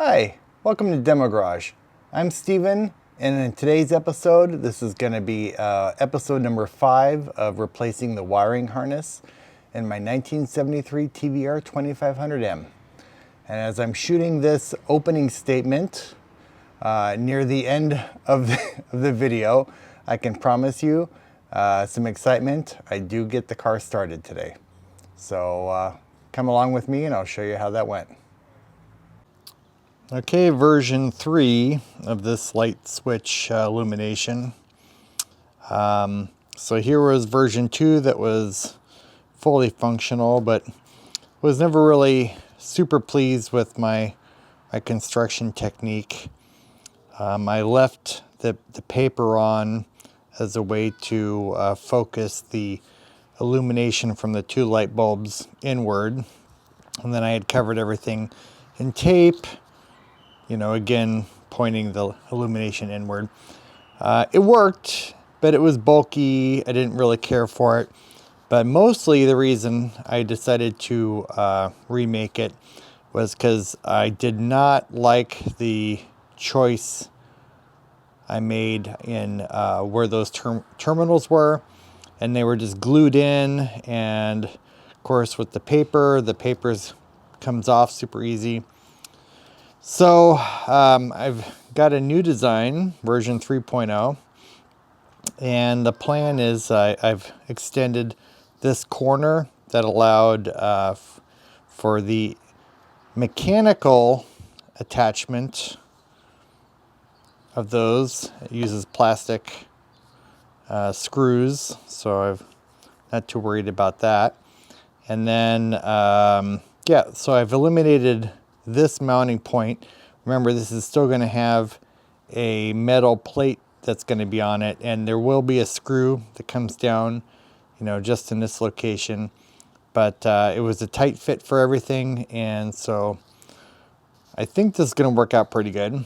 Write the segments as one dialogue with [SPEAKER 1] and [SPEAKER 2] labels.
[SPEAKER 1] Hi, welcome to Demo Garage. I'm Steven, and in today's episode, this is going to be episode number 5 of replacing the wiring harness in my 1973 TVR 2500M. And as I'm shooting this opening statement near the end of the video, I can promise you some excitement. I do get the car started today. So come along with me and I'll show you how that went. Okay, version 3 of this light switch illumination. So here was version 2 that was fully functional, but was never really super pleased with my construction technique. I left the paper on as a way to focus the illumination from the 2 light bulbs inward, and then I had covered everything in tape, you know, again pointing the illumination inward. It worked, but it was bulky. I didn't really care for it. But mostly the reason I decided to remake it was because I did not like the choice I made in where those terminals were, and they were just glued in, and of course with the papers comes off super easy. So I've got a new design, version 3.0, and the plan is I've extended this corner that allowed for the mechanical attachment of those. It uses plastic screws, so I'm not too worried about that. And then, yeah, so I've eliminated this mounting point. Remember, this is still going to have a metal plate that's going to be on it, and there will be a screw that comes down, you know, just in this location. But it was a tight fit for everything, and so I think this is going to work out pretty good.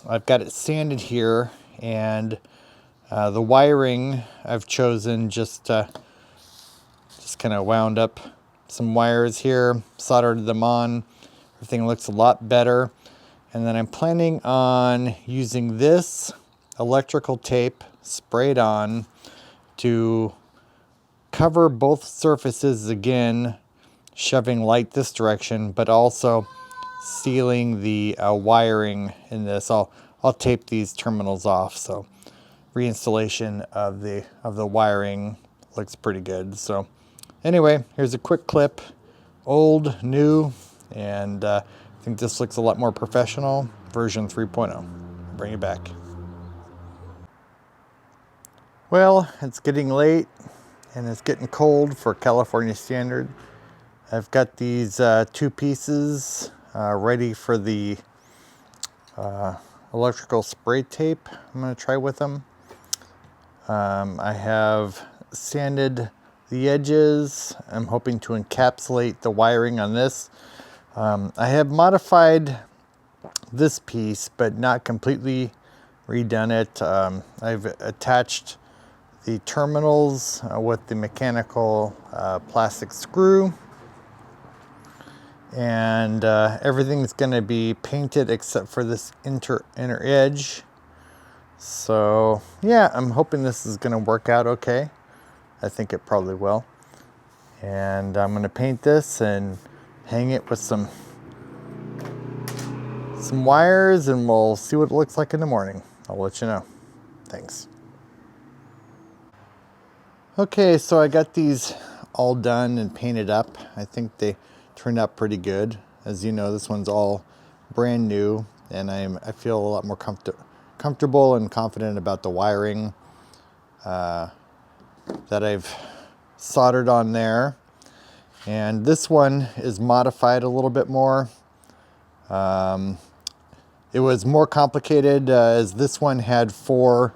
[SPEAKER 1] I've got it sanded here, and the wiring I've chosen just kind of wound up some wires here, soldered them on. Everything looks a lot better. And then I'm planning on using this electrical tape sprayed on to cover both surfaces again, shoving light this direction, but also sealing the wiring in this. I'll tape these terminals off, so reinstallation of the wiring looks pretty good. So anyway, here's a quick clip, old, new, and I think this looks a lot more professional. Version 3.0. Bring it back. Well, it's getting late and it's getting cold for California standard. I've got these 2 pieces ready for the electrical spray tape I'm going to try with them. I have sanded the edges. I'm hoping to encapsulate the wiring on this. I have modified this piece, but not completely redone it. I've attached the terminals with the mechanical plastic screw, and everything's going to be painted except for this inner edge. So yeah, I'm hoping this is going to work out okay. I think it probably will. And I'm going to paint this and hang it with some wires, and we'll see what it looks like in the morning. I'll let you know. Thanks. Okay, so I got these all done and painted up. I think they turned out pretty good. As you know, this one's all brand new, and I feel a lot more comfortable and confident about the wiring that I've soldered on there. And this one is modified a little bit more. It was more complicated as this one had 4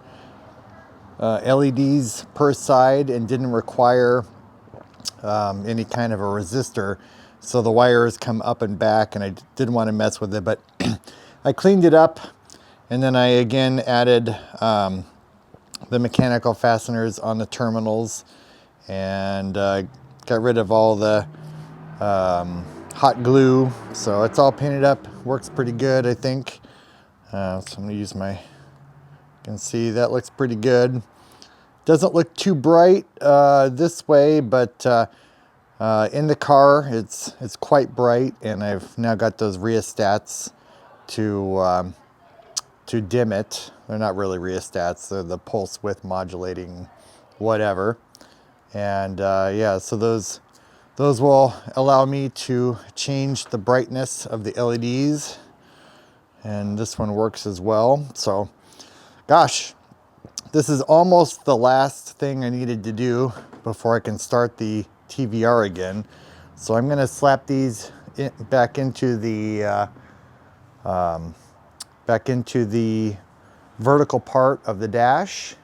[SPEAKER 1] LEDs per side and didn't require any kind of a resistor. So the wires come up and back, and I didn't want to mess with it, but I cleaned it up, and then I again added the mechanical fasteners on the terminals, and got rid of all the hot glue. So it's all painted up, works pretty good, I think. So I'm gonna use my, you can see that looks pretty good. Doesn't look too bright this way, but in the car it's quite bright, and I've now got those rheostats to dim it. They're not really rheostats, they're the pulse width modulating whatever. And yeah, so those will allow me to change the brightness of the LEDs, and this one works as well. So gosh, this is almost the last thing I needed to do before I can start the TVR again. So I'm gonna slap these back into the vertical part of the dash,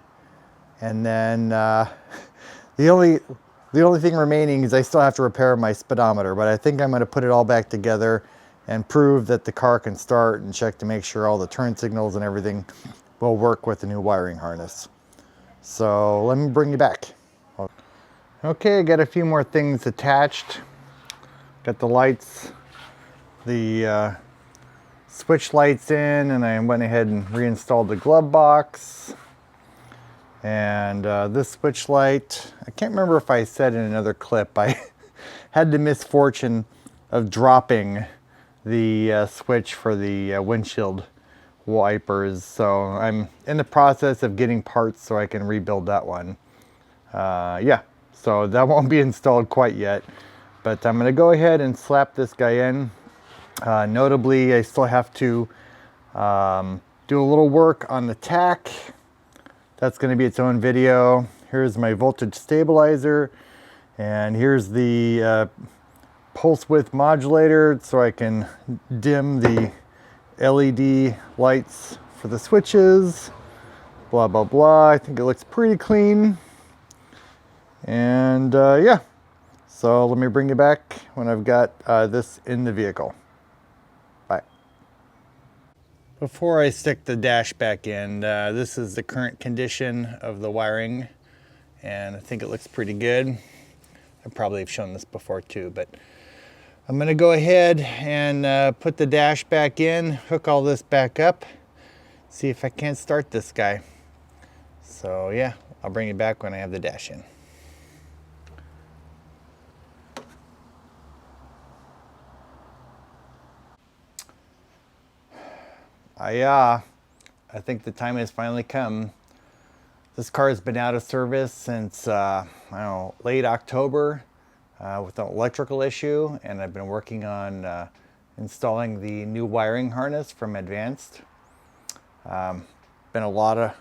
[SPEAKER 1] and then the only thing remaining is I still have to repair my speedometer, but I think I'm going to put it all back together and prove that the car can start, and check to make sure all the turn signals and everything will work with the new wiring harness. So let me bring you back. Okay, I got a few more things attached. Got the lights, the switch lights in, and I went ahead and reinstalled the glove box. And this switch light, I can't remember if I said in another clip, I had the misfortune of dropping the switch for the windshield wipers. So I'm in the process of getting parts so I can rebuild that one. Yeah, so that won't be installed quite yet, but I'm gonna go ahead and slap this guy in. Notably, I still have to do a little work on the tach. That's going to be its own video. Here's my voltage stabilizer, and here's the pulse width modulator, so I can dim the LED lights for the switches. Blah blah blah. I think it looks pretty clean. And yeah, so let me bring you back when I've got this in the vehicle. Bye. Before I stick the dash back in, this is the current condition of the wiring, and I think it looks pretty good. I probably have shown this before too, but I'm gonna go ahead and put the dash back in, hook all this back up, see if I can't start this guy. So yeah, I'll bring you back when I have the dash in. I think the time has finally come. This car has been out of service since, I don't know, late October with an electrical issue, and I've been working on installing the new wiring harness from Advanced. Been a lot of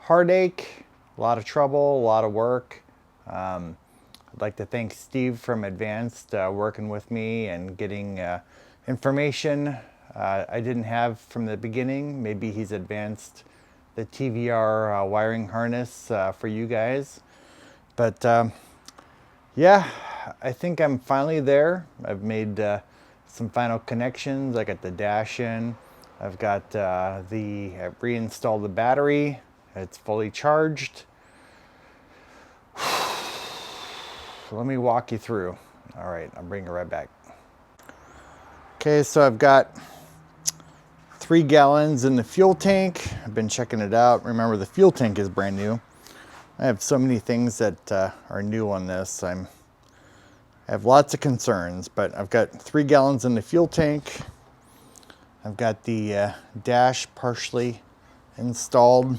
[SPEAKER 1] heartache, a lot of trouble, a lot of work. I'd like to thank Steve from Advanced working with me and getting information I didn't have from the beginning. Maybe he's advanced the TVR wiring harness for you guys. But yeah, I think I'm finally there. I've made some final connections. I got the dash in. I've got I've reinstalled the battery. It's fully charged. Let me walk you through. All right, I'll bring it right back. Okay, so I've got 3 gallons in the fuel tank. I've been checking it out. Remember, the fuel tank is brand new. I have so many things that are new on this. I have lots of concerns, but I've got 3 gallons in the fuel tank. I've got the dash partially installed.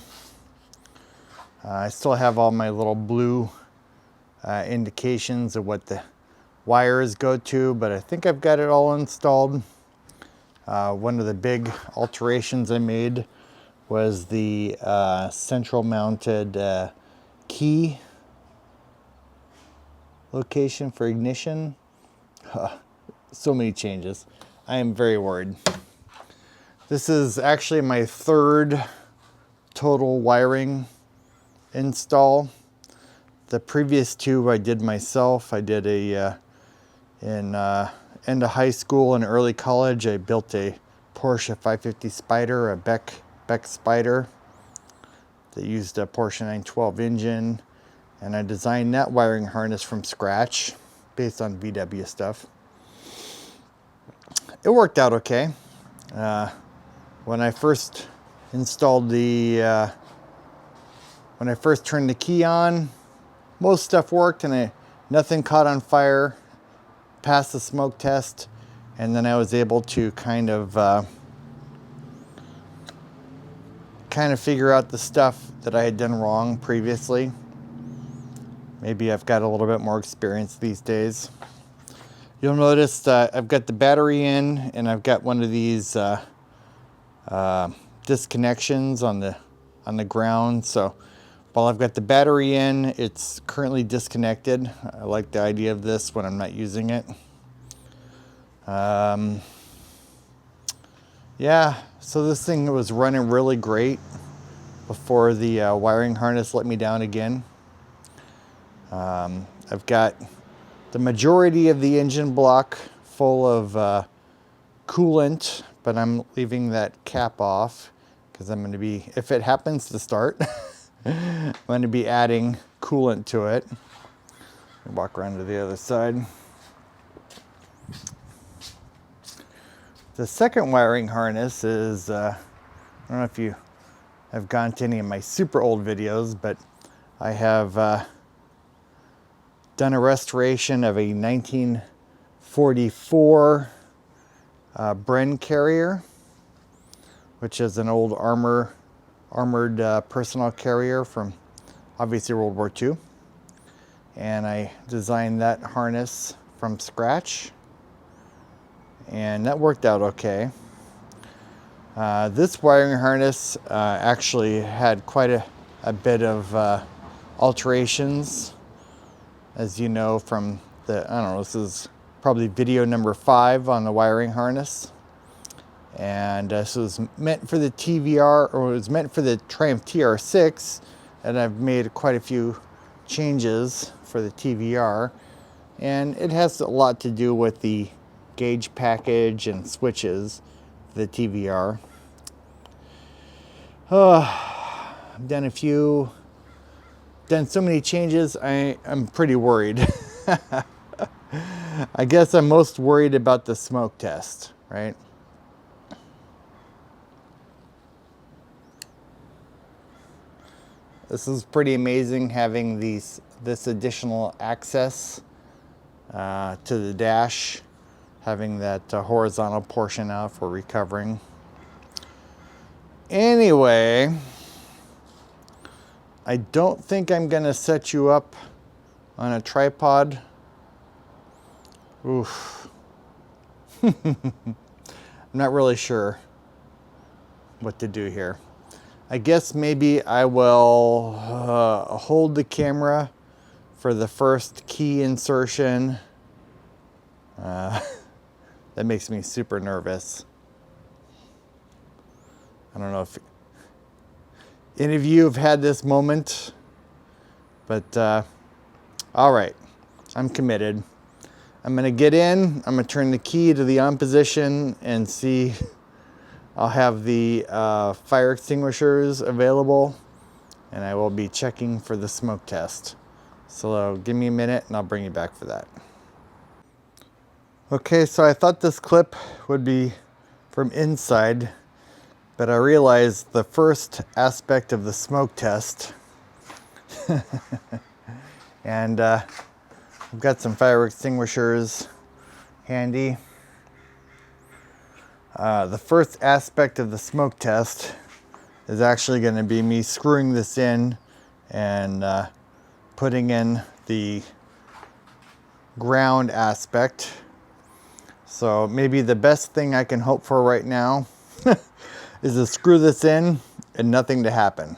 [SPEAKER 1] I still have all my little blue indications of what the wires go to, but I think I've got it all installed. One of the big alterations I made was the central mounted key location for ignition. So many changes. I am very worried. This is actually my 3rd total wiring install. The previous 2 I did myself. I did in end of high school and early college. I built a Porsche 550 Spider, a Beck Spider that used a Porsche 912 engine, and I designed that wiring harness from scratch based on VW stuff. it worked out okay. When I first installed the, when I first turned the key on, most stuff worked and nothing caught on fire, passed the smoke test, and then I was able to kind of figure out the stuff that I had done wrong previously. Maybe I've got a little bit more experience these days. You'll notice I've got the battery in, and I've got one of these disconnections on the ground. So while I've got the battery in, it's currently disconnected. I like the idea of this when I'm not using it. Yeah, so this thing was running really great before the wiring harness let me down again. I've got the majority of the engine block full of coolant, but I'm leaving that cap off because I'm going to be, if it happens to start, I'm going to be adding coolant to it. Walk around to the other side. The second wiring harness is, I don't know if you have gone to any of my super old videos, but I have done a restoration of a 1944 Bren carrier, which is an old armored personnel carrier from obviously World War II. And I designed that harness from scratch, and that worked out okay. This wiring harness actually had quite a bit of alterations. As you know from the, I don't know, this is probably video number 5 on the wiring harness. And this was meant for the TVR, or it was meant for the Triumph TR6, and I've made quite a few changes for the TVR. And it has a lot to do with the gauge package and switches for the TVR. I've done so many changes, I'm pretty worried. I guess I'm most worried about the smoke test, right? This is pretty amazing having this additional access to the dash, having that horizontal portion out for recovering. Anyway, I don't think I'm gonna set you up on a tripod. Oof. I'm not really sure what to do here. I guess maybe I will hold the camera for the first key insertion. That makes me super nervous. I don't know if any of you have had this moment, but all right, I'm committed. I'm gonna get in, I'm gonna turn the key to the on position and see. I'll have the fire extinguishers available, and I will be checking for the smoke test. So give me a minute and I'll bring you back for that. Okay, so I thought this clip would be from inside, but I realized the first aspect of the smoke test, and I've got some fire extinguishers handy. The first aspect of the smoke test is actually going to be me screwing this in and putting in the ground aspect. So maybe the best thing I can hope for right now is to screw this in and nothing to happen.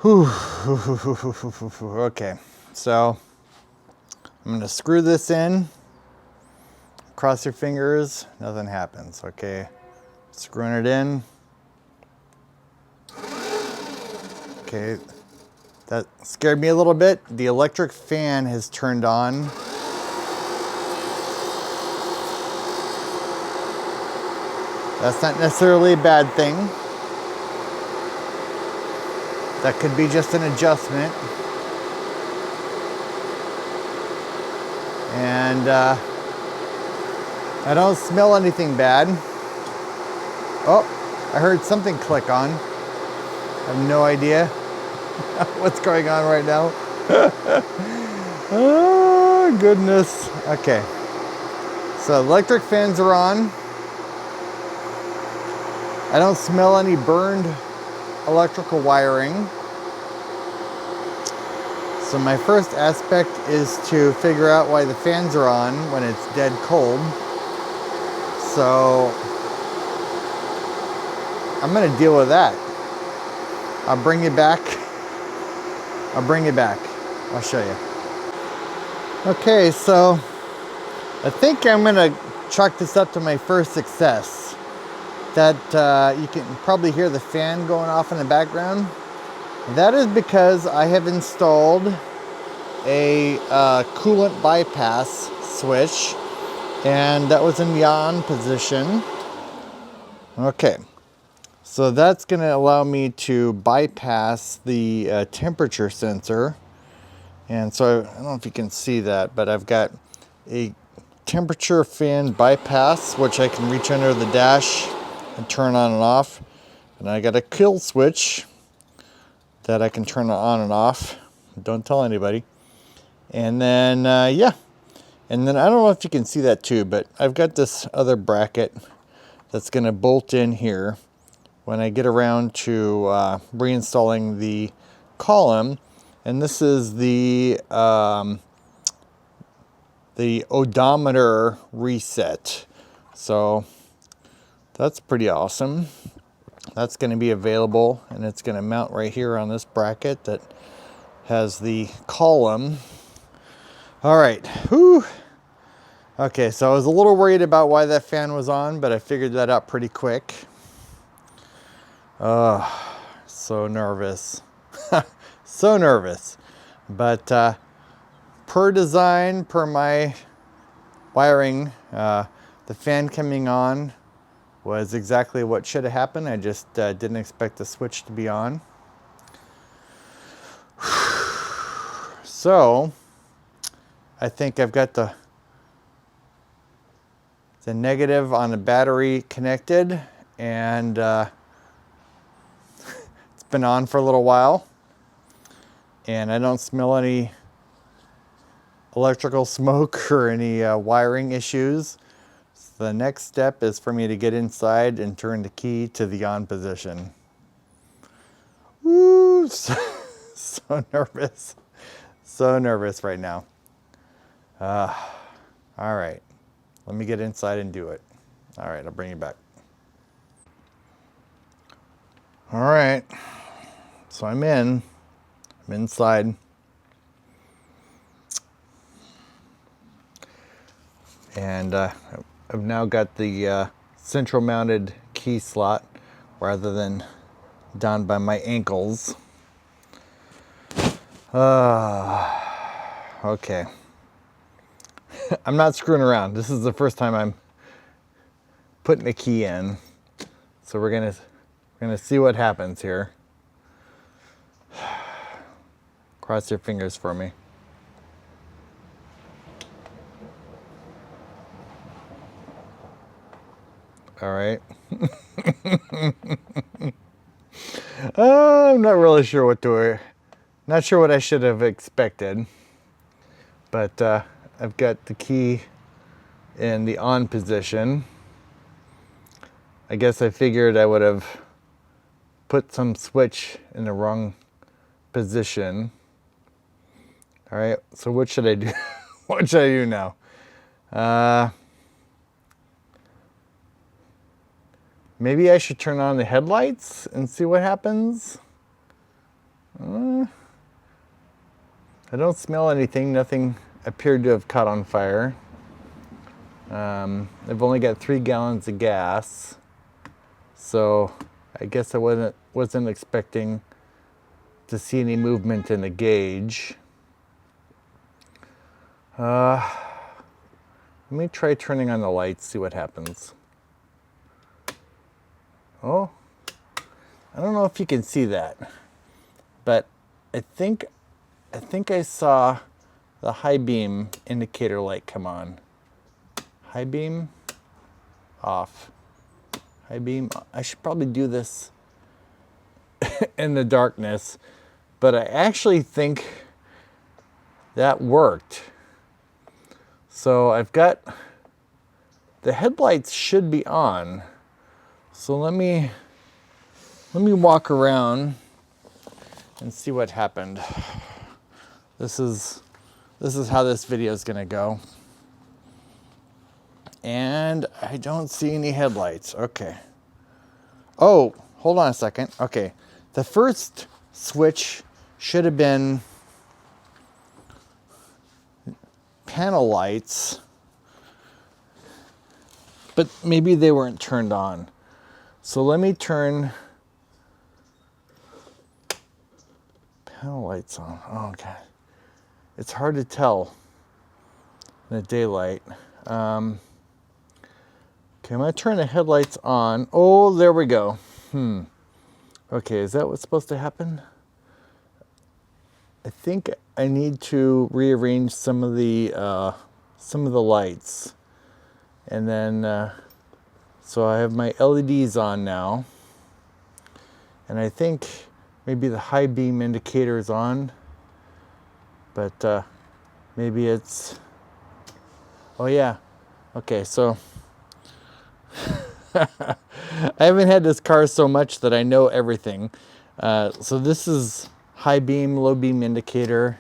[SPEAKER 1] Whew. Okay, so I'm going to screw this in. Cross your fingers, nothing happens. Okay, screwing it in. Okay, that scared me a little bit. The electric fan has turned on. That's not necessarily a bad thing. That could be just an adjustment. And I don't smell anything bad. Oh, I heard something click on. I have no idea what's going on right now. Oh, goodness. Okay. So electric fans are on. I don't smell any burned electrical wiring. So my first aspect is to figure out why the fans are on when it's dead cold. So I'm gonna deal with that. I'll bring you back. I'll show you. Okay, so I think I'm gonna chalk this up to my first success. That you can probably hear the fan going off in the background. That is because I have installed a coolant bypass switch, and that was in the on position. Okay, so that's going to allow me to bypass the temperature sensor. And so I don't know if you can see that, but I've got a temperature fan bypass, which I can reach under the dash and turn on and off. And I got a kill switch that I can turn on and off. Don't tell anybody. And then, yeah. And then I don't know if you can see that too, but I've got this other bracket that's going to bolt in here when I get around to reinstalling the column. And this is the odometer reset. So that's pretty awesome. That's going to be available, and it's going to mount right here on this bracket that has the column. All right. Whew. Okay, so I was a little worried about why that fan was on, but I figured that out pretty quick. Oh, so nervous. So nervous. But per design, per my wiring, the fan coming on was exactly what should have happened. I just didn't expect the switch to be on. So I think I've got the negative on the battery connected, and it's been on for a little while, and I don't smell any electrical smoke or any wiring issues. So the next step is for me to get inside and turn the key to the on position. Woo, so nervous. So nervous right now. All right, let me get inside and do it. All right, I'll bring you back. All right, so I'm inside. And I've now got the central mounted key slot rather than down by my ankles. Okay. I'm not screwing around. This is the first time I'm putting a key in. So we're gonna see what happens here. Cross your fingers for me. All right. I'm not really sure what to, not sure what I should have expected, but I've got the key in the on position. I guess I figured I would have put some switch in the wrong position. All right, so what should I do? What should I do now? Maybe I should turn on the headlights and see what happens. I don't smell anything. Nothing appeared to have caught on fire. I've only got 3 gallons of gas, so I guess I wasn't expecting to see any movement in the gauge. Let me try turning on the lights, see what happens. Oh, I don't know if you can see that, but I think I saw the high beam indicator light come on. High beam? off. High beam, I should probably do this in the darkness, but I actually think that worked. So I've got, the headlights should be on. So let me walk around and see what happened. This is how this video is gonna go. And I don't see any headlights. Okay. Oh, hold on a second. Okay. The first switch should have been panel lights, but maybe they weren't turned on. So let me turn panel lights on. Oh, okay. It's hard to tell in the daylight. Okay, I'm gonna turn the headlights on. Oh, there we go. Okay, is that what's supposed to happen? I think I need to rearrange some of the lights, and then so I have my LEDs on now, and I think maybe the high beam indicator is on, but maybe it's, oh yeah, okay, so I haven't had this car so much that I know everything. So this is high beam, low beam indicator,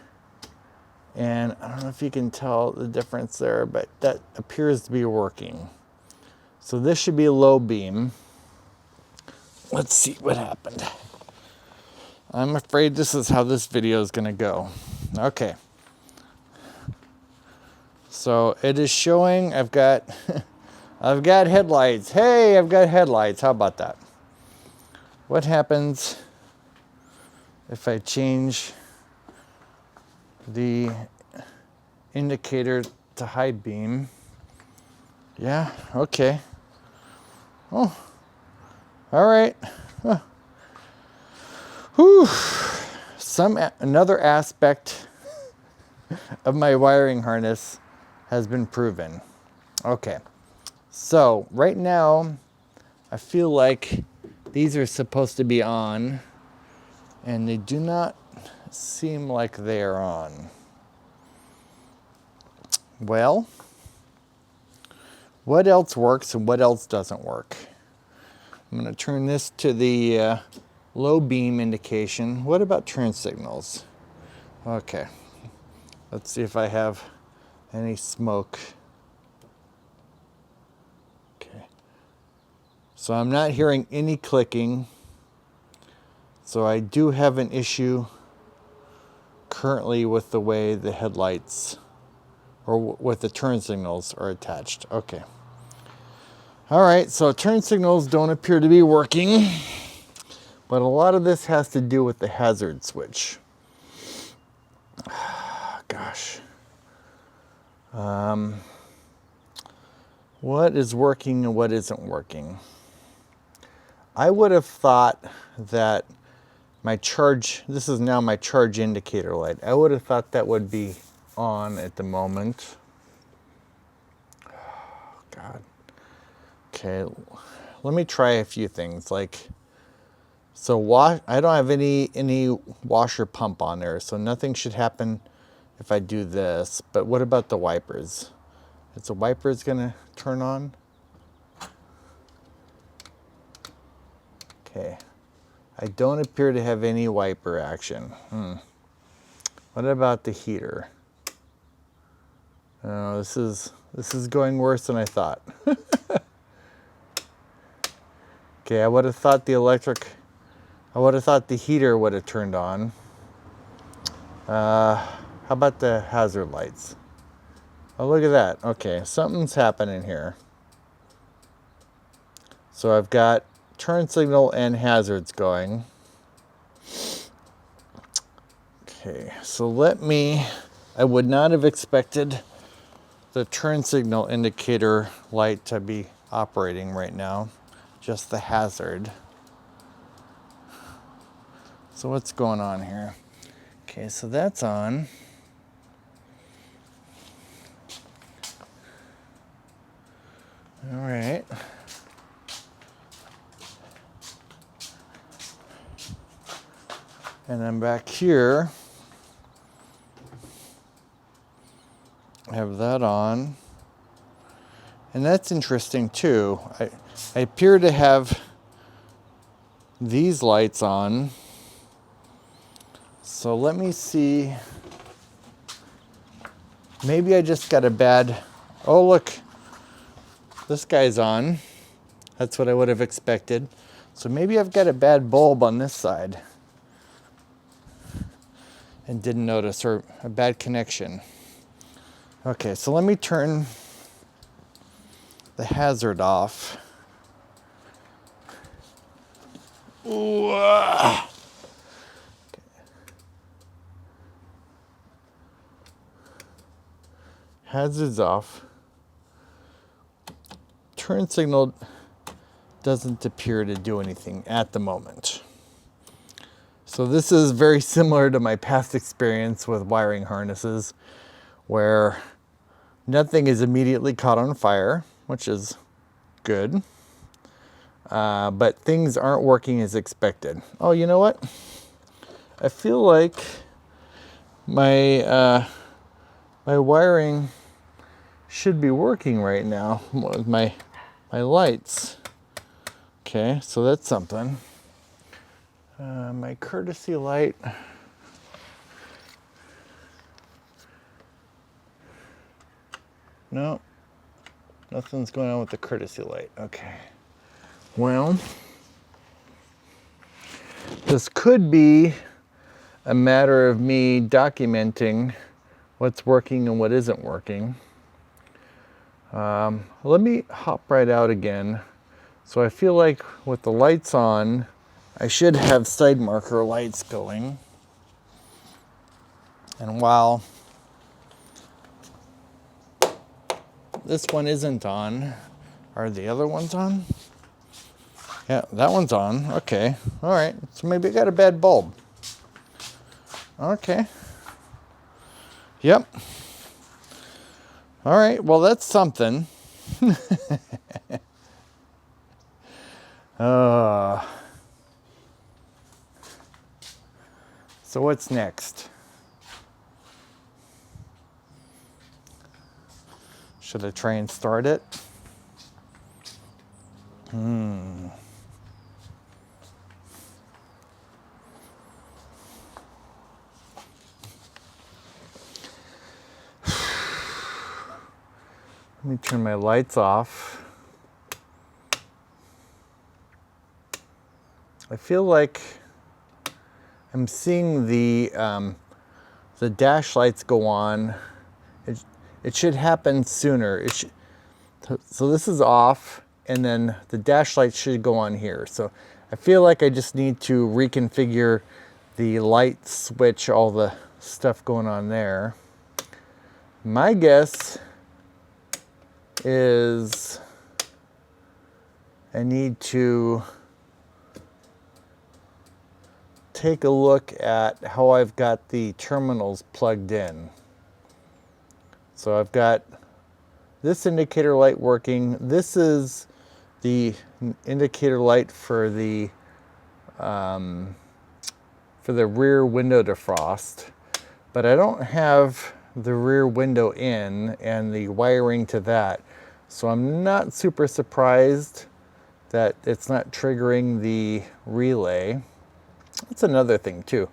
[SPEAKER 1] and I don't know if you can tell the difference there, but that appears to be working. So this should be a low beam. Let's see what happened. I'm afraid this is how this video is gonna go. Okay. So it is showing I've got I've got headlights. Hey, I've got headlights. How about that? What happens if I change the indicator to high beam? Yeah, okay. Oh, all right. Whew. Another aspect of my wiring harness has been proven. Okay, so right now I feel like these are supposed to be on, and they do not seem like they are on. Well, what else works and what else doesn't work? I'm going to turn this to the low beam indication. What about turn signals? Okay, let's see if I have any smoke. Okay, so I'm not hearing any clicking. So I do have an issue currently with the way the headlights or with the turn signals are attached. Okay. All right, so turn signals don't appear to be working, but a lot of this has to do with the hazard switch. Gosh. What is working and what isn't working? I would have thought that my charge, this is now my charge indicator light. I would have thought that would be on at the moment. Oh, God. Okay, let me try a few things. Like, so I don't have any washer pump on there, so nothing should happen if I do this. But what about the wipers? Is the wipers gonna turn on? Okay, I don't appear to have any wiper action. What about the heater? Oh, this is going worse than I thought. Okay, I would have thought the heater would have turned on. How about the hazard lights? Oh, look at that. Okay, something's happening here. So I've got turn signal and hazards going. Okay, so I would not have expected the turn signal indicator light to be operating right now, just the hazard. So what's going on here? Okay, so that's on. All right, And then back here, I have that on. And that's interesting too. I appear to have these lights on. So let me see. Maybe I just got a bad, oh look, this guy's on. That's what I would have expected. So maybe I've got a bad bulb on this side and didn't notice, or a bad connection. Okay, so let me turn the hazard off. Ooh, okay. Hazard's off. Turn signal doesn't appear to do anything at the moment. So this is very similar to my past experience with wiring harnesses, where nothing is immediately caught on fire, which is good. But things aren't working as expected. Oh, you know what? I feel like my my wiring should be working right now with my lights. Okay, so that's something. My courtesy light. No, nothing's going on with the courtesy light. Okay. Well, this could be a matter of me documenting what's working and what isn't working. Let me hop right out again. So I feel like with the lights on, I should have side marker lights going. And while this one isn't on, are the other ones on? Yeah, that one's on. Okay. All right. So maybe I got a bad bulb. Okay. Yep. All right. Well, that's something. So what's next? Should I try and start it? Let me turn my lights off. I feel like I'm seeing the dash lights go on. It should happen sooner. So this is off, and then the dash light should go on here. So I feel like I just need to reconfigure the light switch, all the stuff going on there. My guess is I need to take a look at how I've got the terminals plugged in. So I've got this indicator light working. This is the indicator light for the rear window defrost, but I don't have the rear window in and the wiring to that. So I'm not super surprised that it's not triggering the relay. That's another thing too.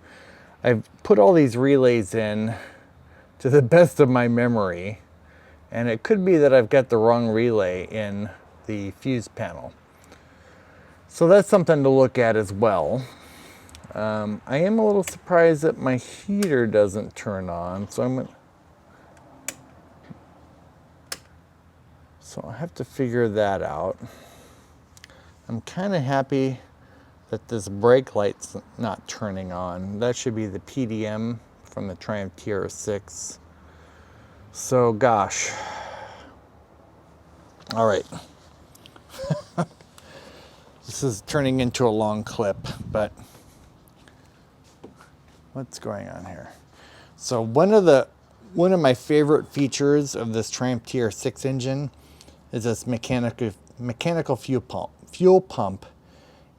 [SPEAKER 1] I've put all these relays in to the best of my memory, and it could be that I've got the wrong relay in the fuse panel. So that's something to look at as well. I am a little surprised that my heater doesn't turn on, so I have to figure that out. I'm kind of happy that this brake light's not turning on. That should be the PDM from the Triumph TR6. So gosh. All right. This is turning into a long clip, but what's going on here? So one of my favorite features of this Triumph TR6 engine is this mechanical fuel pump.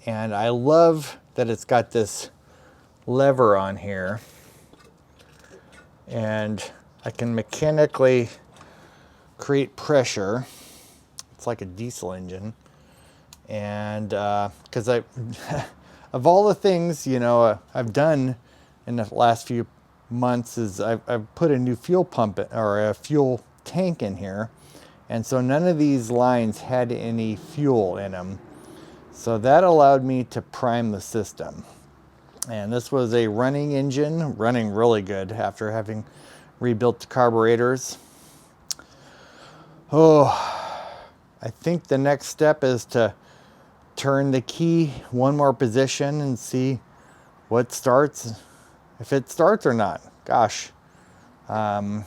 [SPEAKER 1] And I love that it's got this lever on here, and I can mechanically create pressure. It's like a diesel engine. And because I, of all the things, you know, I've done in the last few months is I've put a new fuel pump or a fuel tank in here. And so none of these lines had any fuel in them. So that allowed me to prime the system. And this was a running engine, running really good after having rebuilt the carburetors. Oh, I think the next step is to turn the key one more position and see what starts, if it starts or not. Gosh. I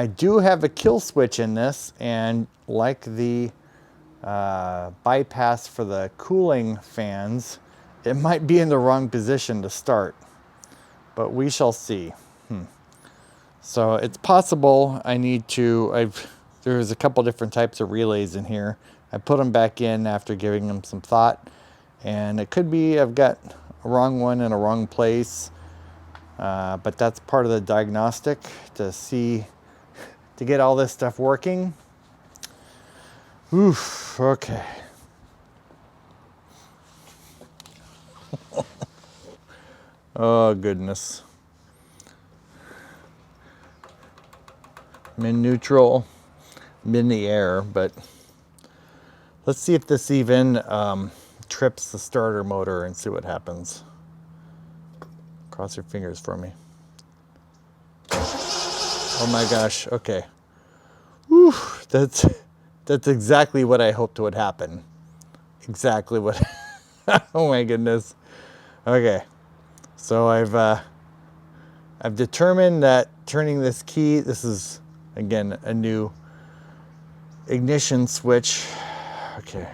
[SPEAKER 1] do have a kill switch in this, and like the bypass for the cooling fans, it might be in the wrong position to start, but we shall see. So it's possible I need to, there's a couple different types of relays in here. I put them back in after giving them some thought, and it could be I've got a wrong one in a wrong place, but that's part of the diagnostic to see, to get all this stuff working. Oof, okay. Oh, goodness. I'm in neutral, I'm in the air, but let's see if this even trips the starter motor and see what happens. Cross your fingers for me. Oh my gosh, okay. Whew, that's exactly what I hoped would happen. Exactly what, oh my goodness. Okay, so I've determined that turning this key, this is again a new ignition switch. Okay,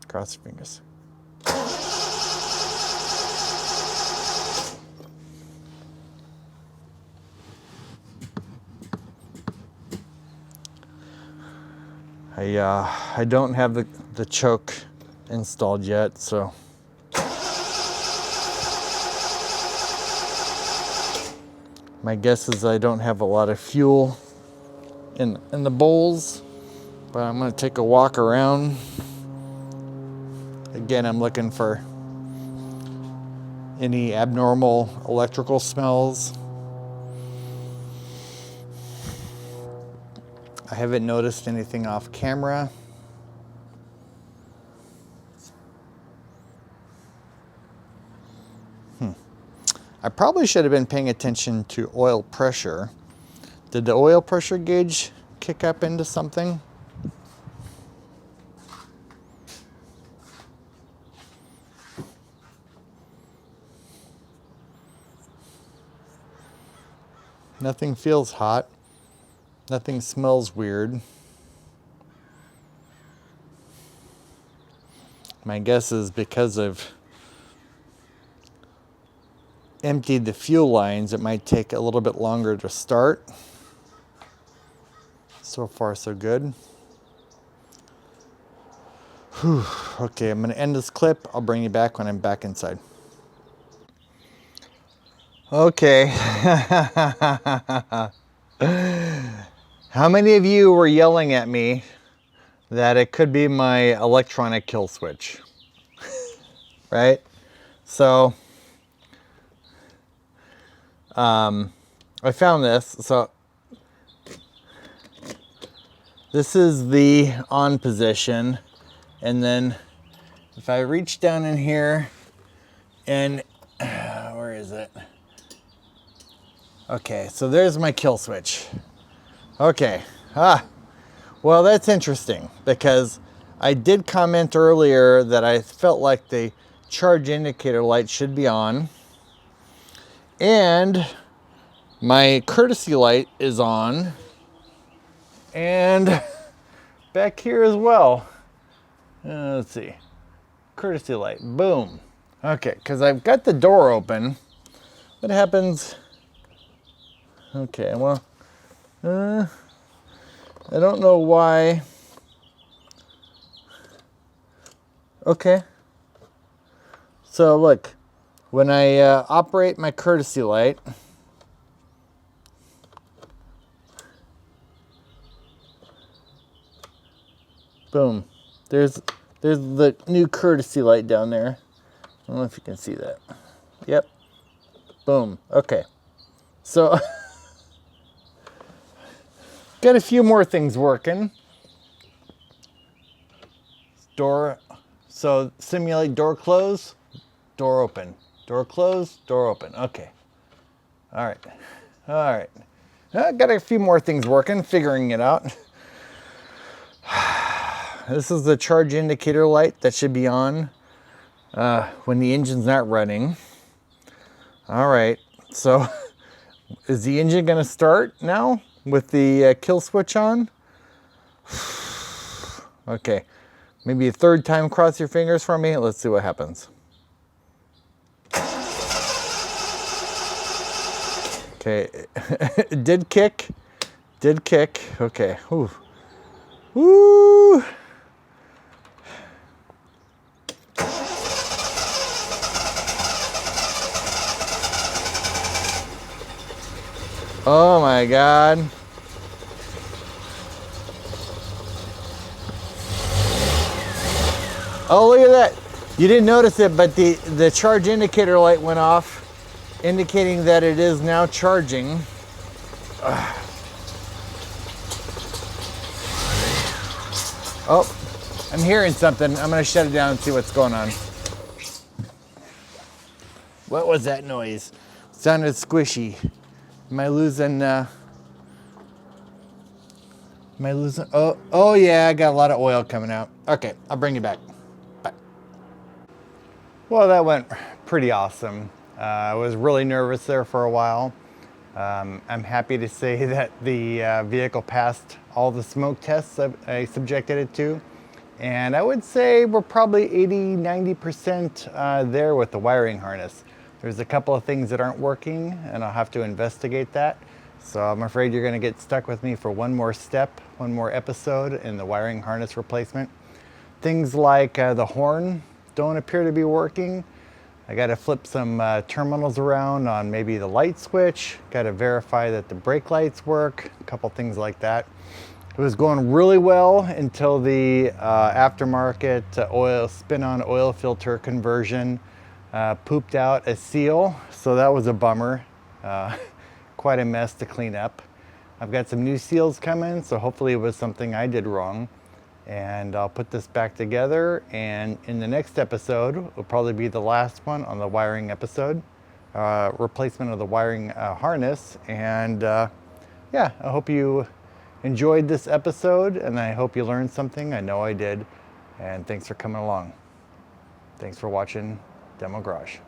[SPEAKER 1] cross your fingers. I don't have the choke installed yet, so my guess is I don't have a lot of fuel in the bowls, but I'm gonna take a walk around. Again, I'm looking for any abnormal electrical smells. I haven't noticed anything off camera. I probably should have been paying attention to oil pressure. Did the oil pressure gauge kick up into something? Nothing feels hot. Nothing smells weird. My guess is because I've emptied the fuel lines, it might take a little bit longer to start. So far, so good. Whew. Okay, I'm gonna end this clip. I'll bring you back when I'm back inside. Okay. How many of you were yelling at me that it could be my electronic kill switch? Right? So, I found this. So, this is the on position. And then if I reach down in here and, where is it? Okay, so there's my kill switch. Okay, well that's interesting because I did comment earlier that I felt like the charge indicator light should be on. And my courtesy light is on. And back here as well. Let's see, courtesy light, boom. Okay, because I've got the door open. What happens? Okay, well, I don't know why. Okay. So look, When I operate my courtesy light, boom, there's the new courtesy light down there. I don't know if you can see that. Yep, boom, okay. So, got a few more things working. Door, so simulate door close, door open, door close, door open, okay. All right, all right. Got a few more things working, figuring it out. This is the charge indicator light that should be on when the engine's not running. All right, so is the engine gonna start now with the kill switch on? Okay, maybe a third time cross your fingers for me. Let's see what happens. Okay, it did kick, okay, whew. Woo! Oh my God. Oh, look at that. You didn't notice it, but the charge indicator light went off, indicating that it is now charging. Oh, I'm hearing something. I'm gonna shut it down and see what's going on. What was that noise? Sounded squishy. Am I losing, oh yeah, I got a lot of oil coming out. Okay, I'll bring you back. Bye. Well, that went pretty awesome. I was really nervous there for a while. I'm happy to say that the vehicle passed all the smoke tests I subjected it to. And I would say we're probably 80–90% there with the wiring harness. There's a couple of things that aren't working and I'll have to investigate that. So I'm afraid you're gonna get stuck with me for one more step, one more episode in the wiring harness replacement. Things like the horn don't appear to be working. I gotta flip some terminals around on maybe the light switch. Gotta verify that the brake lights work, a couple things like that. It was going really well until the aftermarket oil spin-on oil filter conversion pooped out a seal, so that was a bummer. Quite a mess to clean up. I've got some new seals coming, so hopefully it was something I did wrong. And I'll put this back together, and in the next episode, will probably be the last one on the wiring episode, replacement of the wiring harness. And yeah, I hope you enjoyed this episode, and I hope you learned something. I know I did. And thanks for coming along. Thanks for watching Demo Garage.